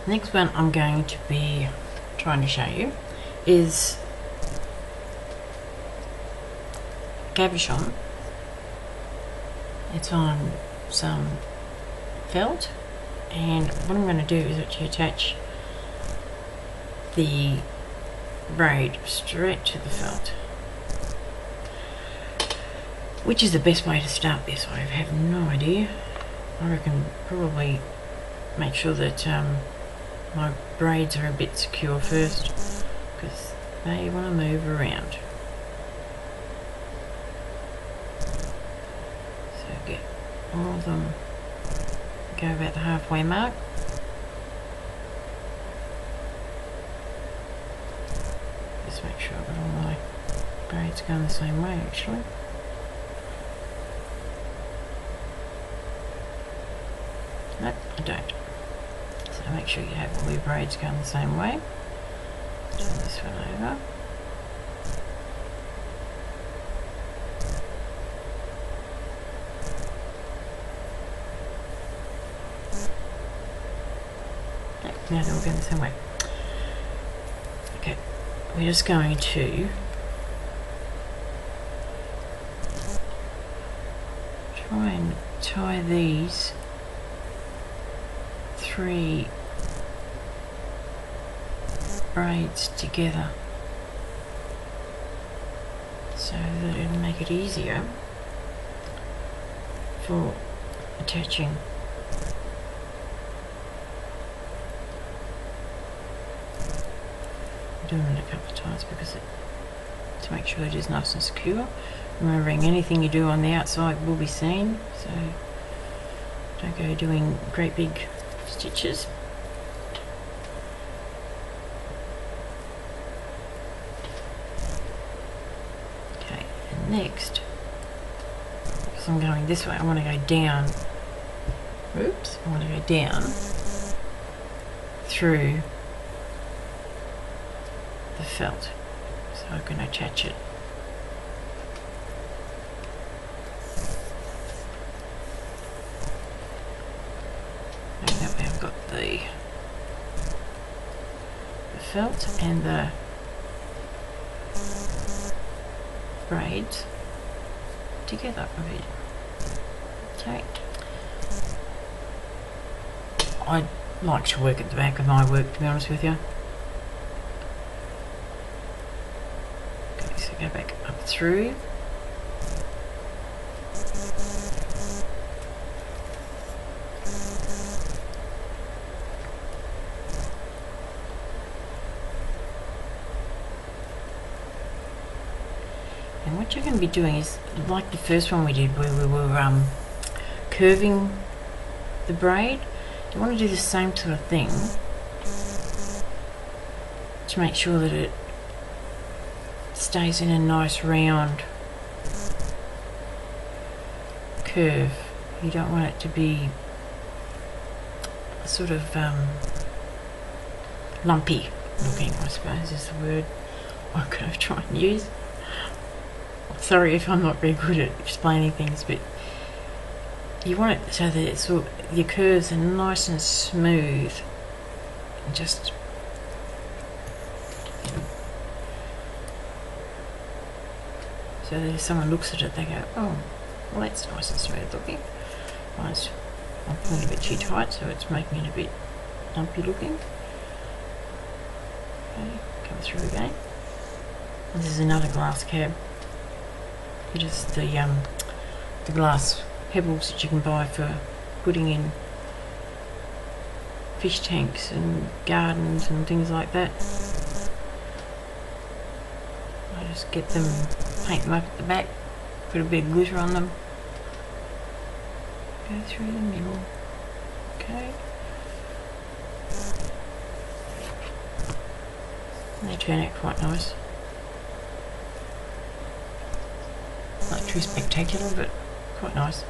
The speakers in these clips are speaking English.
The next one I'm going to be trying to show you is cabochon. It's on some felt, and what I'm going to do is actually attach the braid straight to the felt, which is the best way to start this. I have no idea. I reckon probably make sure that my braids are a bit secure first, because they want to move around. So get all of them, go about the halfway mark. Just make sure I've got all my braids going the same way actually. Nope, I don't. So make sure you have all your braids going the same way. Turn this one over. Nope, now they're all going the same way. Okay, we're just going to try and tie these 3 braids together so that it'll make it easier for attaching. I'm doing it a couple of times because to make sure it is nice and secure. Remembering anything you do on the outside will be seen, so don't go doing great big stitches. Okay, and next, because I'm going this way, I want to go down. Oops, I want to go down through the felt, so I can attach it. I've got the felt and the braids together a bit. Okay. I like to work at the back of my work, to be honest with you. Okay, so go back up through. And what you're going to be doing is, like the first one we did where we were curving the braid, you want to do the same sort of thing to make sure that it stays in a nice round curve. You don't want it to be sort of lumpy looking, I suppose is the word I'm going to try and use. Sorry if I'm not very good at explaining things, but you want it so that it's sort of, your curves are nice and smooth, and just so that if someone looks at it they go, oh, well that's nice and smooth looking. Nice. I'm pulling it a bit too tight, so it's making it a bit lumpy looking. Okay, come through again. This is another glass cab. It is the glass pebbles that you can buy for putting in fish tanks and gardens and things like that. I just get them, paint them up at the back, put a bit of glitter on them, go through the middle. Okay. And they turn out quite nice. Not too spectacular, but quite nice.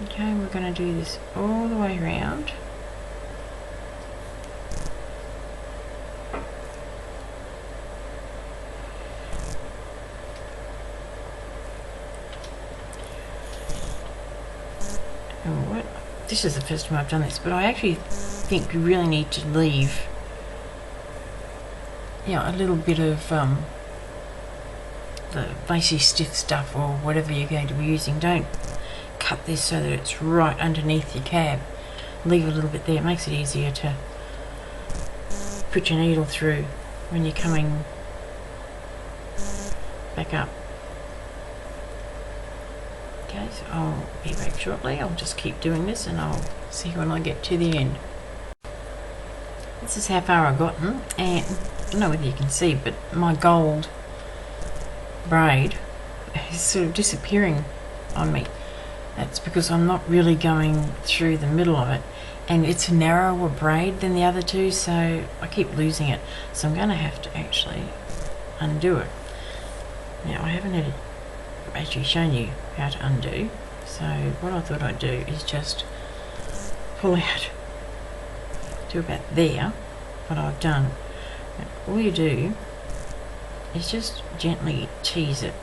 Okay, we're going to do this all the way around. And what this is the first time I've done this, but I actually think you really need to leave, a little bit of the lacy stiff stuff or whatever you're going to be using. Don't cut this so that it's right underneath your cab. Leave a little bit there. It makes it easier to put your needle through when you're coming back up. Okay, so I'll be back shortly. I'll just keep doing this and I'll see you when I get to the end. This is how far I've gotten, and I don't know whether you can see, but my gold braid is sort of disappearing on me. That's because I'm not really going through the middle of it, and it's a narrower braid than the other two, so I keep losing it. So I'm going to have to actually undo it. Now, I haven't actually shown you how to undo, so what I thought I'd do is just pull out to about there what I've done. Now, all you do is just gently tease it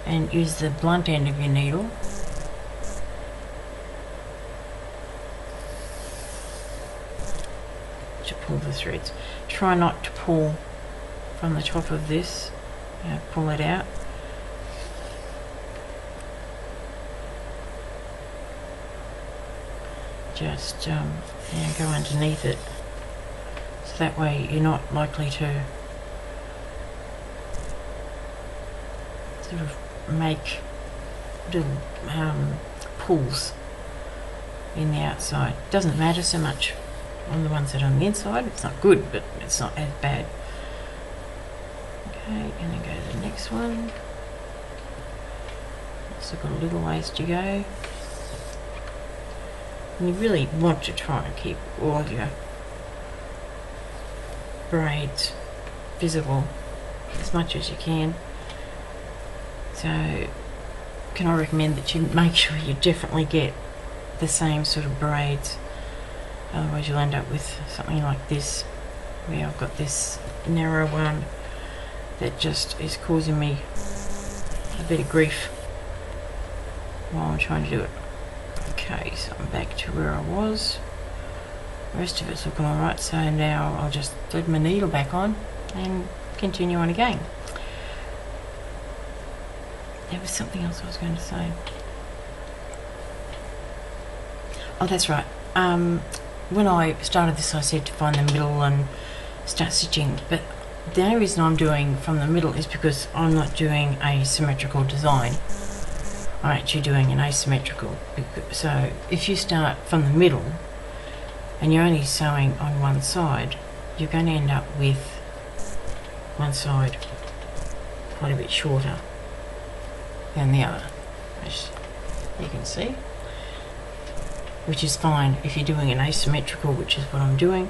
and use the blunt end of your needle to pull the threads. Try not to pull from the top of this, pull it out. Just go underneath it, so that way you're not likely to sort of make little pulls in the outside. Doesn't matter so much on the ones that are on the inside. It's not good, but it's not as bad. Okay, and then go to the next one. Still got a little ways to go. And you really want to try and keep all of your braids visible as much as you can. So can I recommend that you make sure you definitely get the same sort of braids, otherwise you'll end up with something like this, where I've got this narrow one that just is causing me a bit of grief while I'm trying to do it. Okay, so I'm back to where I was. The rest of it's looking alright, so now I'll just thread my needle back on and continue on again. There was something else I was going to say. Oh, that's right. When I started this, I said to find the middle and start stitching, but the only reason I'm doing from the middle is because I'm not doing a symmetrical design. I'm actually doing an asymmetrical. So if you start from the middle and you're only sewing on one side, you're going to end up with one side quite a bit shorter than the other, as you can see, which is fine if you're doing an asymmetrical, which is what I'm doing.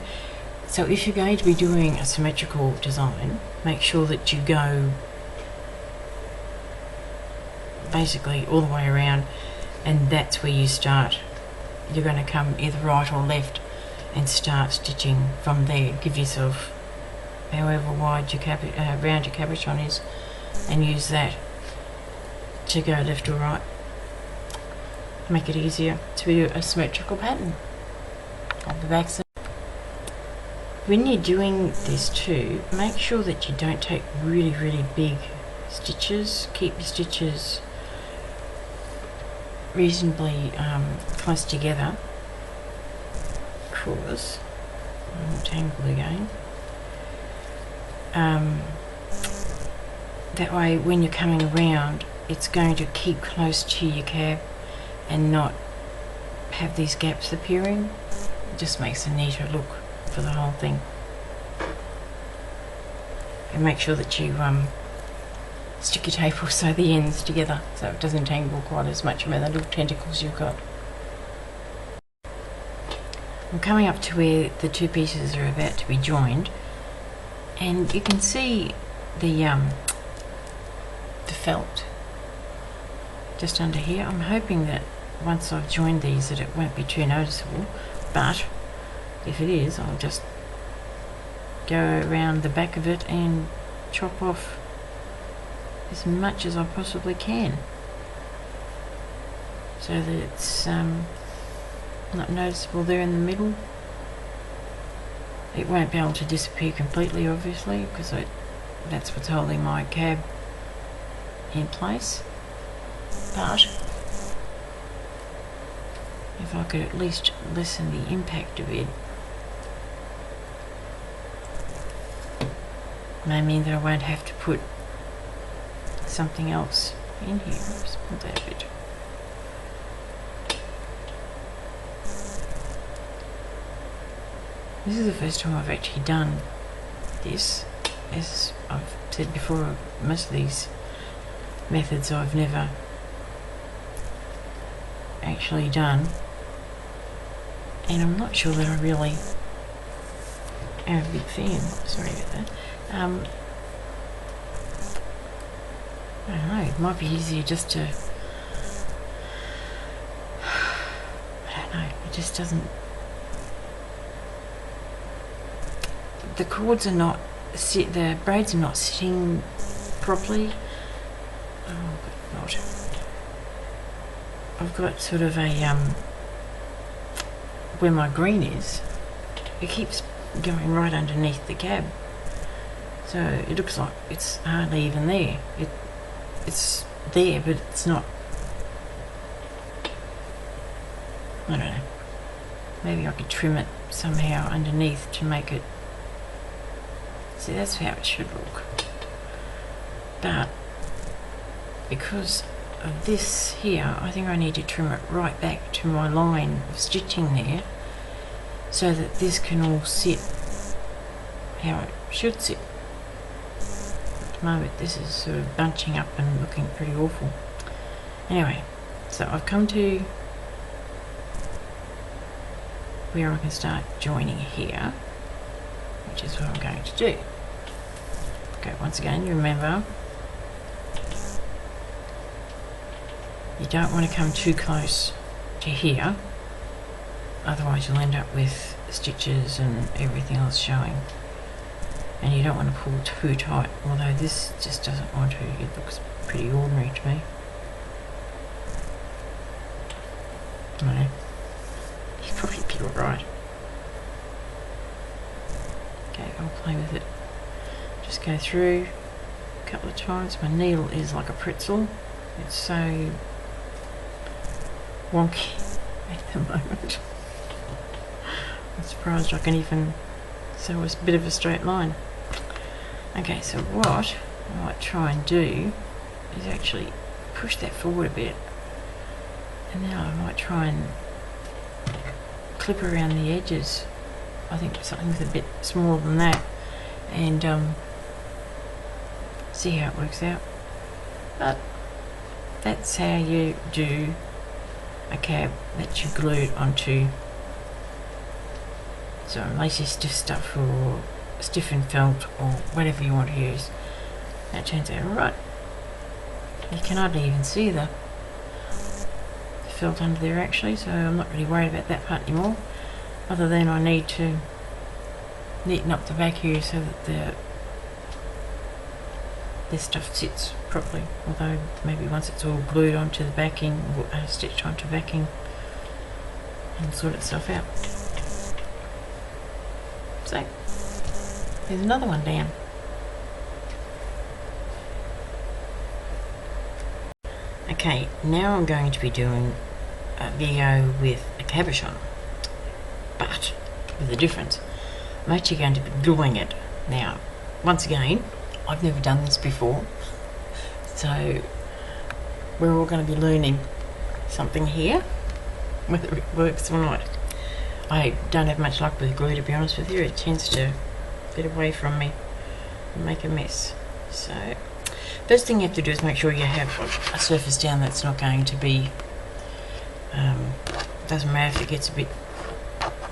So if you're going to be doing a symmetrical design, make sure that you go basically all the way around, and that's where you start. You're going to come either right or left and start stitching from there. Give yourself however wide your round your cabochon is, and use that to go left or right. Make it easier to do a symmetrical pattern on the back side. When you're doing this too, make sure that you don't take really big stitches. Keep your stitches reasonably close together, because I'll tangle again. That way when you're coming around, it's going to keep close to your cab and not have these gaps appearing. It just makes a neater look for the whole thing. And make sure that you stick your tape or sew the ends together so it doesn't tangle quite as much around the little tentacles you've got. I'm coming up to where the two pieces are about to be joined, and you can see the felt just under here. I'm hoping that once I've joined these that it won't be too noticeable, but if it is, I'll just go around the back of it and chop off as much as I possibly can, so that it's not noticeable there in the middle. It won't be able to disappear completely, obviously, because that's what's holding my cab in place. But if I could at least lessen the impact a bit, may mean that I won't have to put something else in here. Just put that a bit. This is the first time I've actually done this. As I've said before, most of these methods I've never actually done, and I'm not sure that I really am a big fan. Sorry about that. I don't know, it might be easier just to, I don't know, it just doesn't, the cords are not, the braids are not sitting properly. Oh, but not. I've got sort of a, where my green is, it keeps going right underneath the cab. So it looks like it's hardly even there. It's there, but it's not. I don't know. Maybe I could trim it somehow underneath to make it. See, that's how it should look. But because of this here, I think I need to trim it right back to my line of stitching there, so that this can all sit how it should sit. At the moment this is sort of bunching up and looking pretty awful. Anyway, so I've come to where I can start joining here, which is what I'm going to do. Okay, once again, you remember, you don't want to come too close to here, otherwise you'll end up with stitches and everything else showing. And you don't want to pull too tight, although this just doesn't want to. It looks pretty ordinary to me. I know. You'd probably be alright. Okay, I'll play with it. Just go through a couple of times. My needle is like a pretzel. It's so wonky at the moment. I'm surprised I can even sew a bit of a straight line. Okay, so what I might try and do is actually push that forward a bit, and then I might try and clip around the edges. I think something with a bit smaller than that, and see how it works out. But that's how you do a cab that you glued onto some lacy stiff stuff or stiffen felt or whatever you want to use. That turns out alright. You can hardly even see the felt under there actually, so I'm not really worried about that part anymore, other than I need to neaten up the back here so that this stuff sits properly, although maybe once it's all glued onto the backing, or stitched onto backing, and sort itself out. So there's another one down. Okay, now I'm going to be doing a video with a cabochon, but with a difference. I'm actually going to be gluing it. Now, once again, I've never done this before, so we're all going to be learning something here, whether it works or not. I don't have much luck with glue, to be honest with you. It tends to get away from me and make a mess. So first thing you have to do is make sure you have a surface down that's not going to be, doesn't matter if it gets a bit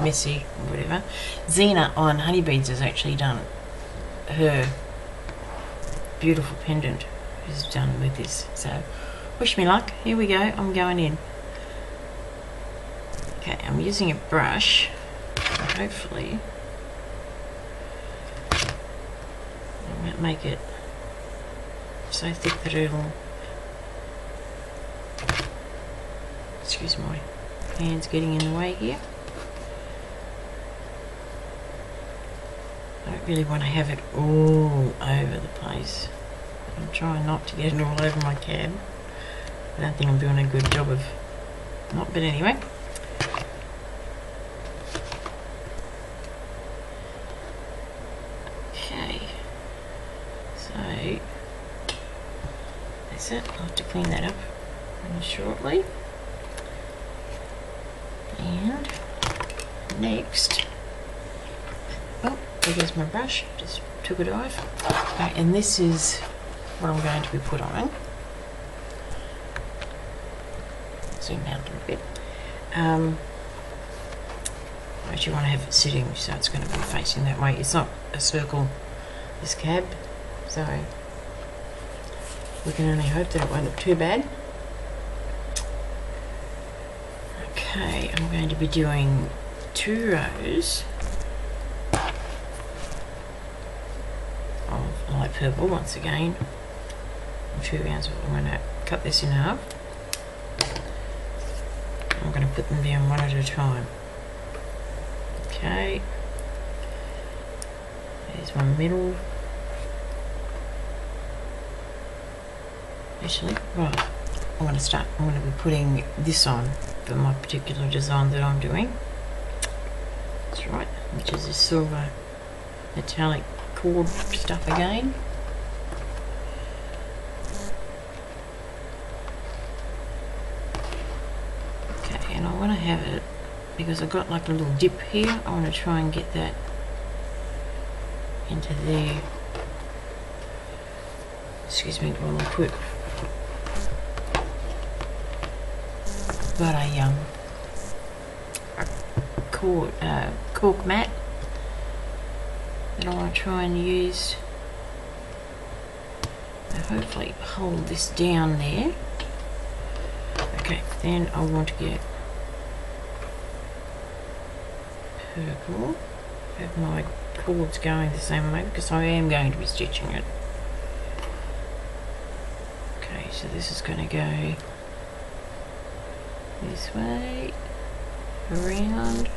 messy or whatever. Zena on Honeybeads has actually done her beautiful pendant is done with this, so wish me luck. Here we go, I'm going in. Okay, I'm using a brush, hopefully I won't make it so thick that it'll, excuse my Hands getting in the way here. I don't really want to have it all over the place. I'm trying not to get it all over my cab. I don't think I'm doing a good job of not, but anyway. Okay, so that's it. I'll have to clean that up shortly. And next, oh, there goes my brush, just took it off. Okay, and this is what I'm going to be put on. Zoom out a little bit. I actually want to have it sitting, so it's going to be facing that way. It's not a circle, this cab, so we can only hope that it won't look too bad. Okay, I'm going to be doing 2 rows of light purple once again. 2 rounds. I'm going to cut this in half. I'm going to put them down one at a time. Okay, there's my middle. Actually, right, I'm going to be putting this on for my particular design that I'm doing. That's right, which is this silver metallic cord stuff again. Okay, and I want to have it, because I've got like a little dip here, I want to try and get that into there. Excuse me while I put a cork mat that I want to try and use to hopefully hold this down there. Okay, then I want to get purple, have my cords going the same way because I am going to be stitching it. Okay, so this is going to go this way, around.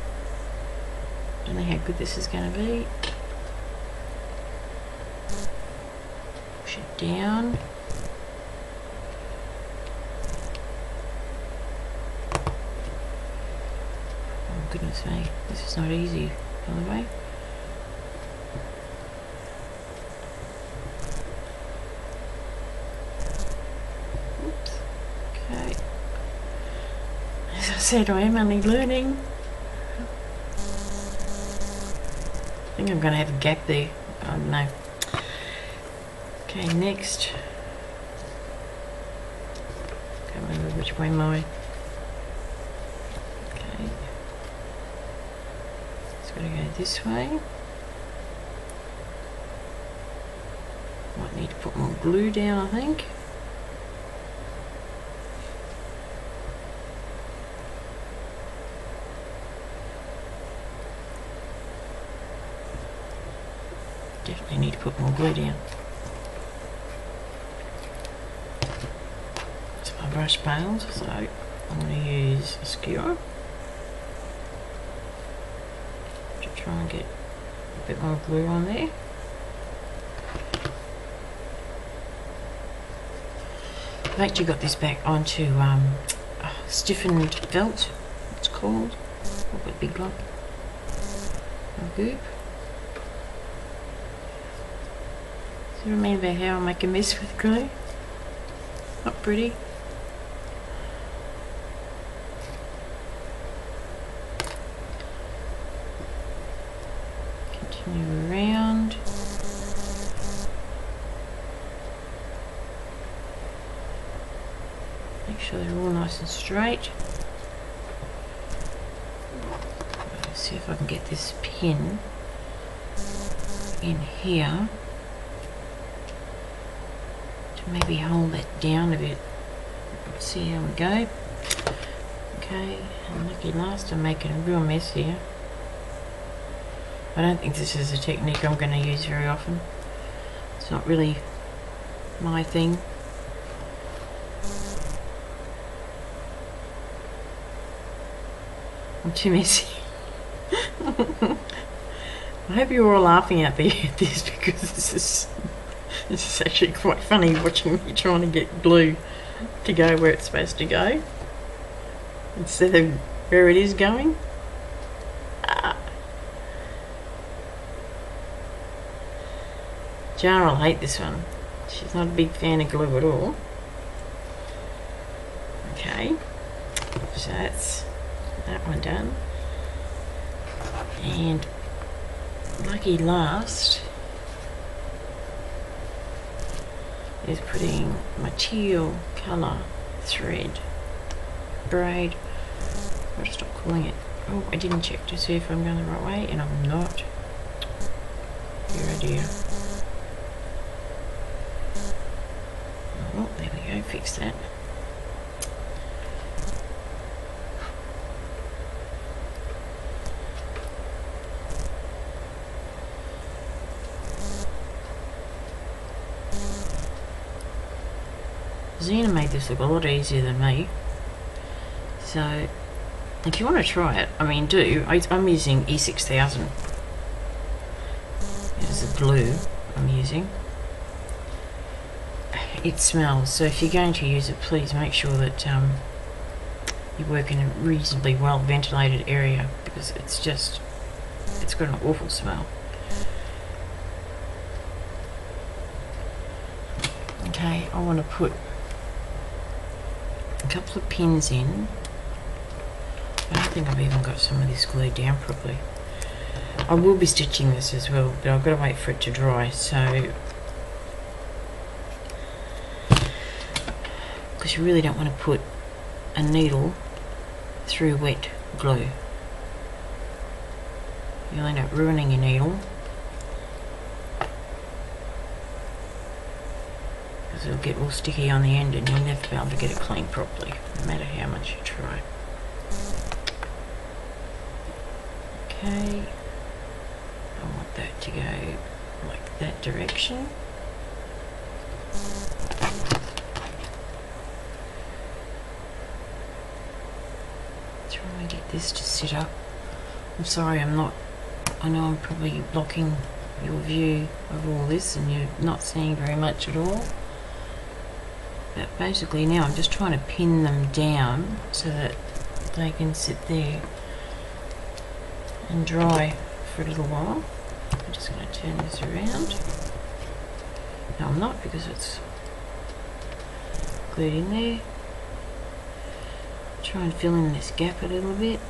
Don't know how good this is going to be. Push it down. Oh goodness me, this is not easy, by the way. Oops. Okay. As I said, I am only learning. I think I'm going to have a gap there. I don't know. Okay, next. Can't remember which way my. Okay. It's got to go this way. Might need to put more glue down, I think. Definitely need to put more glue down. So my brush failed, so I'm going to use a skewer to try and get a bit more glue on there. I've actually got this back onto stiffened felt, it's called. I've got a big lump of goop. Do you remember how I make a mess with glue? Not pretty. Continue around. Make sure they're all nice and straight. Let's see if I can get this pin in here. Maybe hold that down a bit. Let's see how we go. Okay, and lucky last, I'm making a real mess here. I don't think this is a technique I'm going to use very often. It's not really my thing. I'm too messy. I hope you're all laughing out there at this, because this is actually quite funny, watching me trying to get glue to go where it's supposed to go instead of where it is going. Jara will hate this one. She's not a big fan of glue at all. Okay, so that's that one done. And lucky last is putting my teal colour thread braid. I'll just stop calling it. Oh, I didn't check to see if I'm going the right way, and I'm not. Dear oh dear. Oh, there we go, fix that. Zena made this look a lot easier than me, so if you want to try it, I mean do. I'm using E6000 as the glue I'm using. It smells, so if you're going to use it, please make sure that you work in a reasonably well ventilated area, because it's got an awful smell. Okay, I want to put a couple of pins in. I don't think I've even got some of this glued down properly. I will be stitching this as well, but I've got to wait for it to dry, so because you really don't want to put a needle through wet glue. You'll end up ruining your needle, because it'll get all sticky on the end and you'll never be able to get it clean properly, no matter how much you try. Okay, I want that to go like that direction. Try and get this to sit up. I'm sorry, I know I'm probably blocking your view of all this and you're not seeing very much at all. But basically now I'm just trying to pin them down so that they can sit there and dry for a little while. I'm just going to turn this around. No, I'm not, because it's glued in there. Try and fill in this gap a little bit.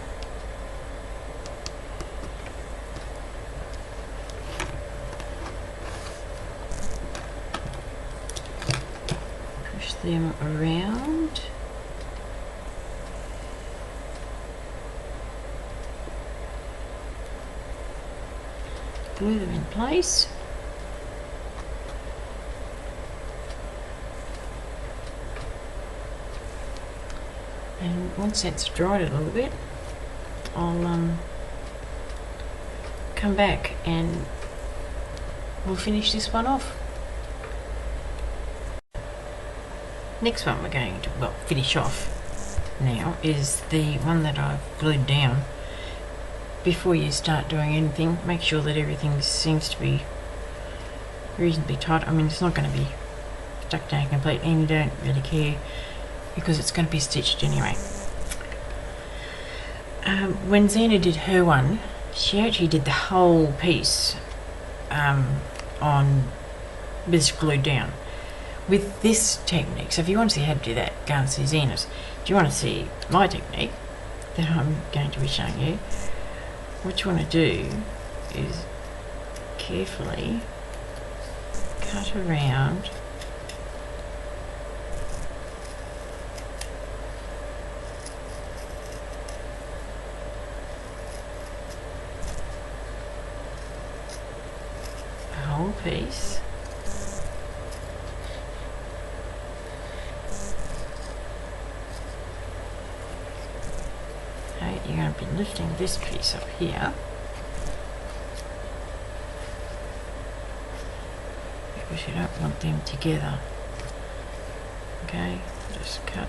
Push them around. Glue them in place. And once that's dried a little bit, I'll come back and we'll finish this one off. Next one we're going to, well, finish off now is the one that I've glued down. Before you start doing anything, make sure that everything seems to be reasonably tight. I mean, it's not going to be stuck down completely, and you don't really care because it's going to be stitched anyway. When Zena did her one, she actually did the whole piece on this glued down. With this technique, so if you want to see how to do that, go and see Zena's. Do you want to see my technique that I'm going to be showing you? What you want to do is carefully cut around the whole piece. Okay, you're going to be lifting this piece up here because you don't want them together. Okay, just cut.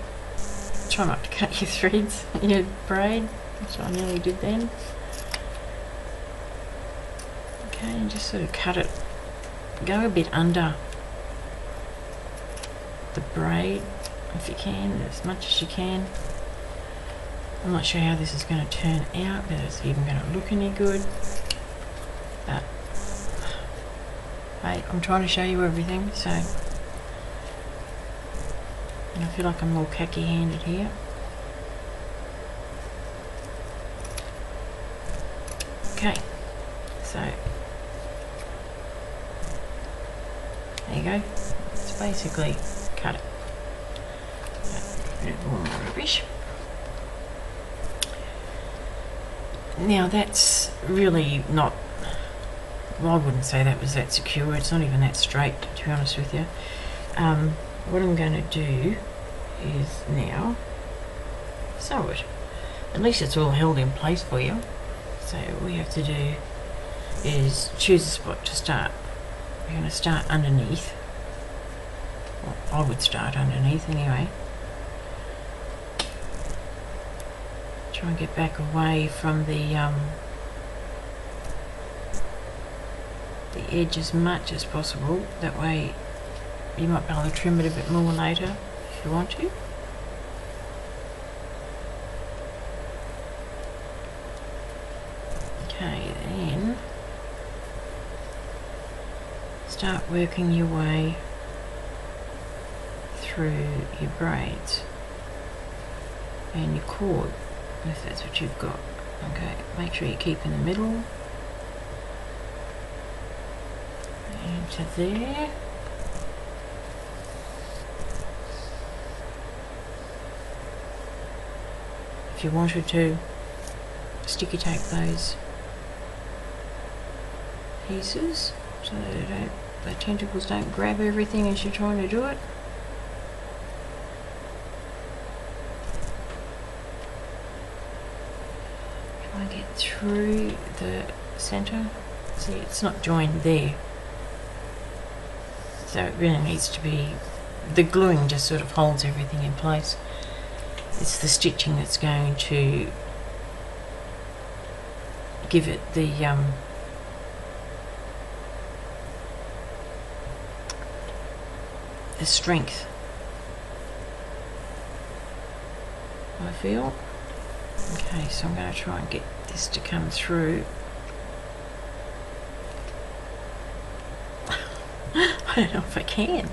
Try not to cut your threads, your braid. That's what I nearly did then. Okay, and just sort of cut it, go a bit under the braid if you can, as much as you can. I'm not sure how this is going to turn out, whether it's even going to look any good, but hey, I'm trying to show you everything, so, and I feel like I'm more khaki handed here. Okay, so there you go. It's basically cut it. All my rubbish. Now that's really not, well, I wouldn't say that was that secure. It's not even that straight, to be honest with you. What I'm going to do is now sew it. At least it's all held in place for you. So all you have to do is choose a spot to start. You're going to start underneath. Well, I would start underneath anyway. Try and get back away from the edge as much as possible. That way you might be able to trim it a bit more later if you want to. Okay, then start working your way through your braids and your cord, if that's what you've got. Okay, make sure you keep in the middle. Into there. If you wanted to, sticky tape those pieces so that the tentacles don't grab everything as you're trying to do it. Try and get through the center. See, it's not joined there, so it really needs to be, the gluing just sort of holds everything in place. It's the stitching that's going to give it the strength, I feel. Okay, so I'm going to try and get this to come through. I don't know if I can.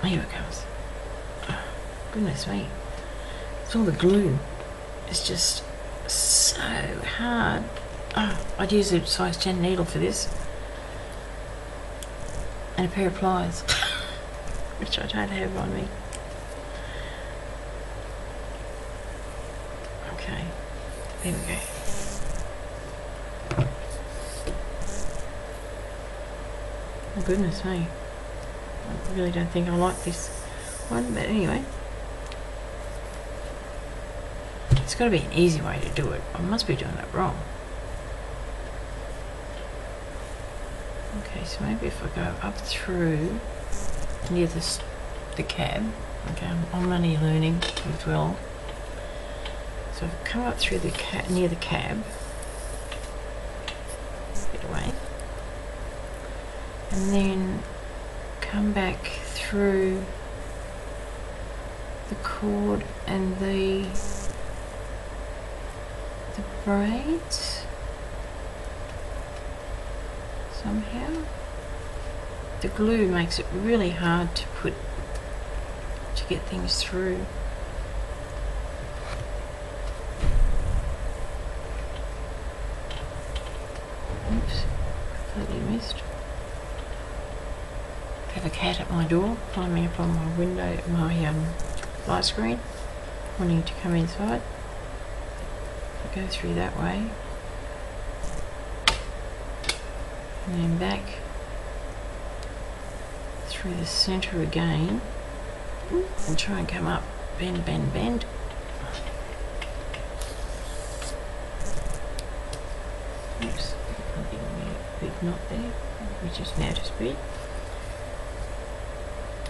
Here it comes. Oh, goodness me. It's all the glue. It's just so hard. Oh, I'd use a size 10 needle for this. And a pair of pliers, which I don't have on me. Okay, there we go. Oh goodness me. I really don't think I like this one, but anyway. It's got to be an easy way to do it. I must be doing it wrong. Okay, so maybe if I go up through near the cab. Okay, I'm only learning as well. So I've come up through the near the cab, get away, and then come back through the cord and the braids somehow. The glue makes it really hard to get things through. Oops, completely missed. I have a cat at my door, climbing up on my window, my light screen, wanting to come inside. I go through that way, and then back through the centre again, and try and come up, bend, bend, bend. Oops, a big knot there, which is now just big.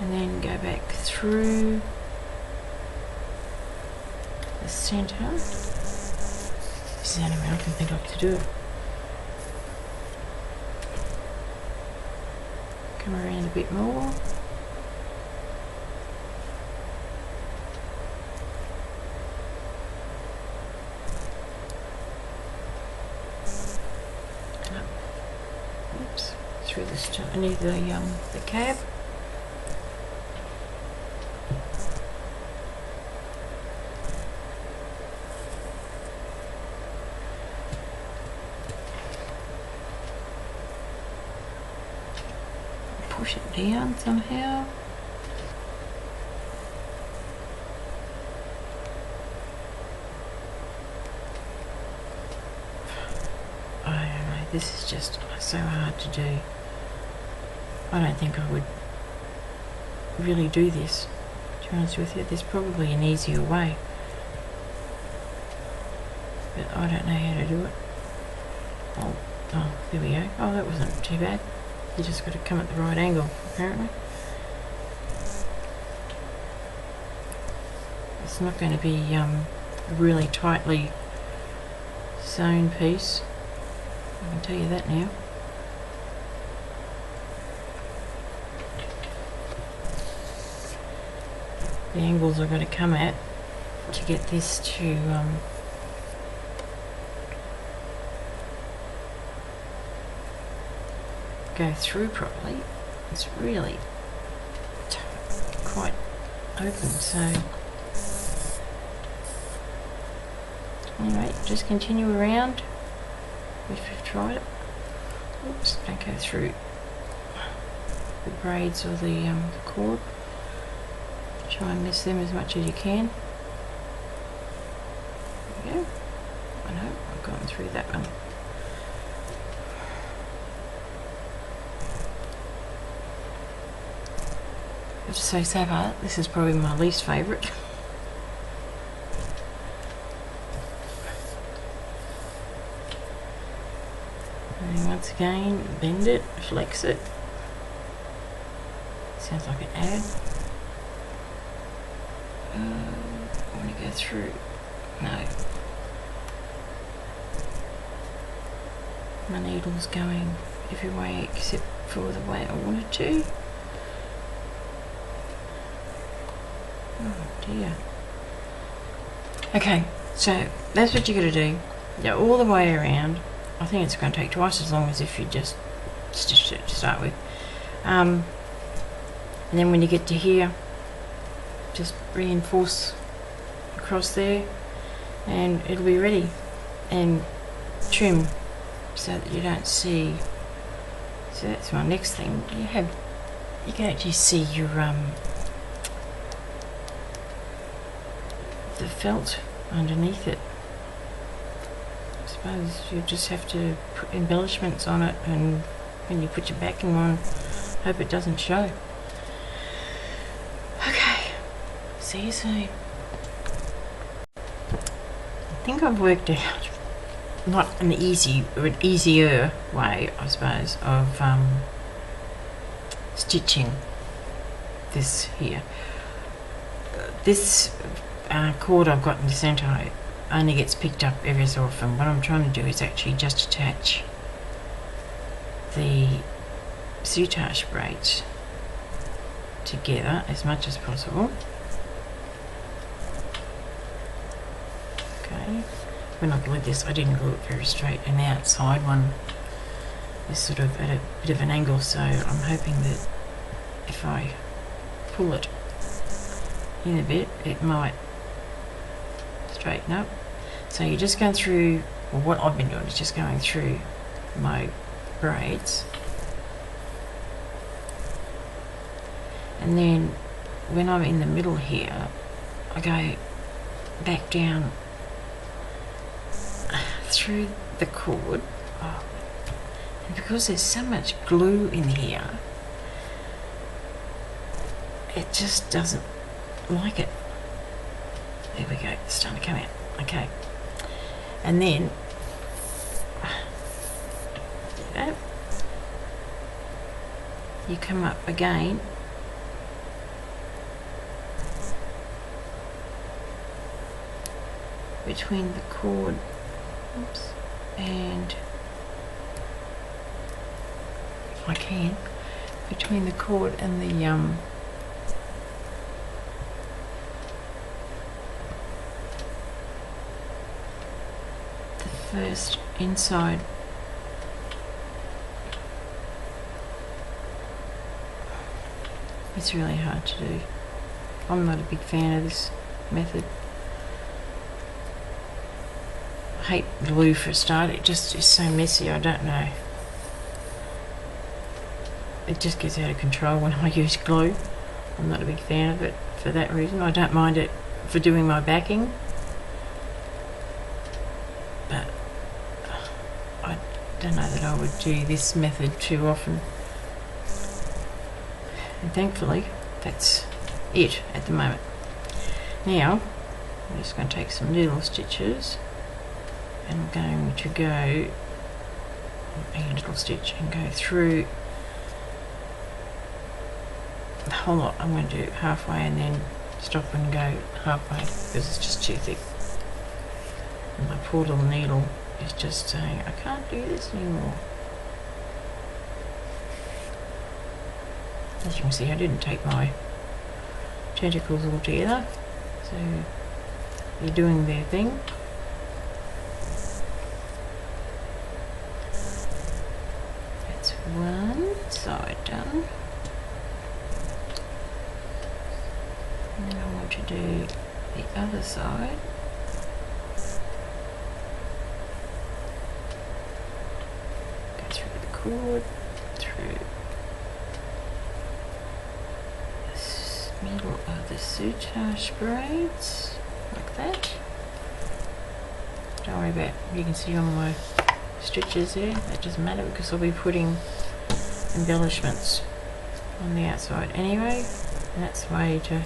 And then go back through centre. This is the only way I can think of to do it. Come around a bit more. Oops, through the I need the cab. Push it down somehow. I don't know, this is just so hard to do. I don't think I would really do this, to be honest with you. There's probably an easier way, but I don't know how to do it. Oh, there we go. Oh, that wasn't too bad. You just got to come at the right angle, apparently. It's not going to be a really tightly sewn piece, I can tell you that now. The angles I've got to come at to get this to go through properly. It's really quite open, so anyway, just continue around if you've tried it. Oops, don't go through the braids or the cord. Try and miss them as much as you can. There we go. I know, I've gone through that one. I have to say, so far, this is probably my least favourite. And once again, bend it, flex it. Sounds like an ad. I want to go through. No. My needle's going every way except for the way I want it to. Oh dear. Okay, so that's what you got to do. Go all the way around. I think it's going to take twice as long as if you just stitched it to start with. And then when you get to here, just reinforce across there and it'll be ready, and trim so that you don't see. So that's my next thing. You can actually see your the felt underneath it. I suppose you just have to put embellishments on it, and when you put your backing on, hope it doesn't show. Okay, see you soon. I think I've worked out not an easy, or an easier way, I suppose, of stitching this here. This cord I've got in the centre only gets picked up every so often. What I'm trying to do is actually just attach the Soutache braids together as much as possible. Okay, when I glued this, I didn't glue it very straight, and the outside one is sort of at a bit of an angle, so I'm hoping that if I pull it in a bit, it might straighten up. So you're just going through, well, what I've been doing is just going through my braids, and then when I'm in the middle here, I go back down through the cord. Oh. And because there's so much glue in here, it just doesn't like it. There we go, it's starting to come out. Okay, and then you come up again between the cord, and if I can, between the cord and the first inside. It's really hard to do. I'm not a big fan of this method. I hate glue for a start, it just is so messy, I don't know. It just gets out of control when I use glue. I'm not a big fan of it for that reason. I don't mind it for doing my backing, but I don't know that I would do this method too often. And thankfully, that's it at the moment. Now, I'm just going to take some little stitches and I'm going to go a little stitch and go through the whole lot. I'm going to do halfway and then stop and go halfway because it's just too thick. And my poor little needle is just saying, I can't do this anymore. As you can see, I didn't take my tentacles all together, so they're doing their thing. That's one side done. And then I want to do the other side. Go through the cord, through middle of the Soutache braids, like that. Don't worry about, you can see all my stitches there, that doesn't matter because I'll be putting embellishments on the outside anyway, and that's the way to,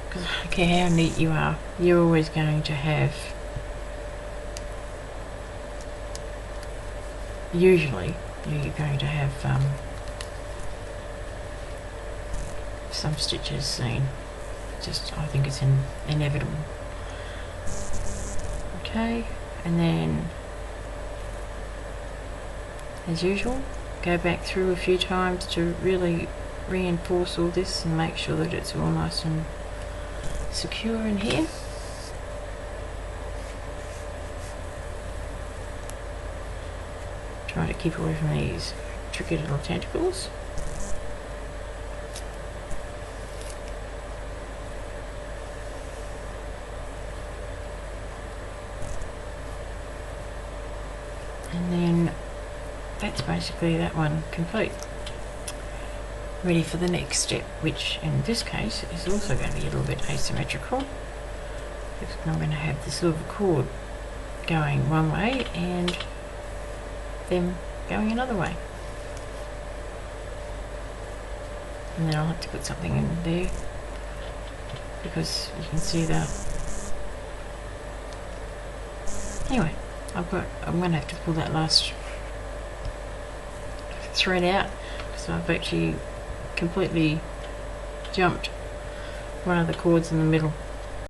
because I don't care how neat you are, you're always going to have, usually you're going to have some stitches seen. Just, I think it's inevitable. Okay, and then as usual, go back through a few times to really reinforce all this and make sure that it's all nice and secure in here. Try to keep away from these tricky little tentacles. And then that's basically that one complete. Ready for the next step, which in this case is also going to be a little bit asymmetrical. Because I'm going to have the silver cord going one way and them going another way. And then I'll have to put something in there because you can see the... Anyway, I'm going to have to pull that last thread out because I've actually completely jumped one of the cords in the middle.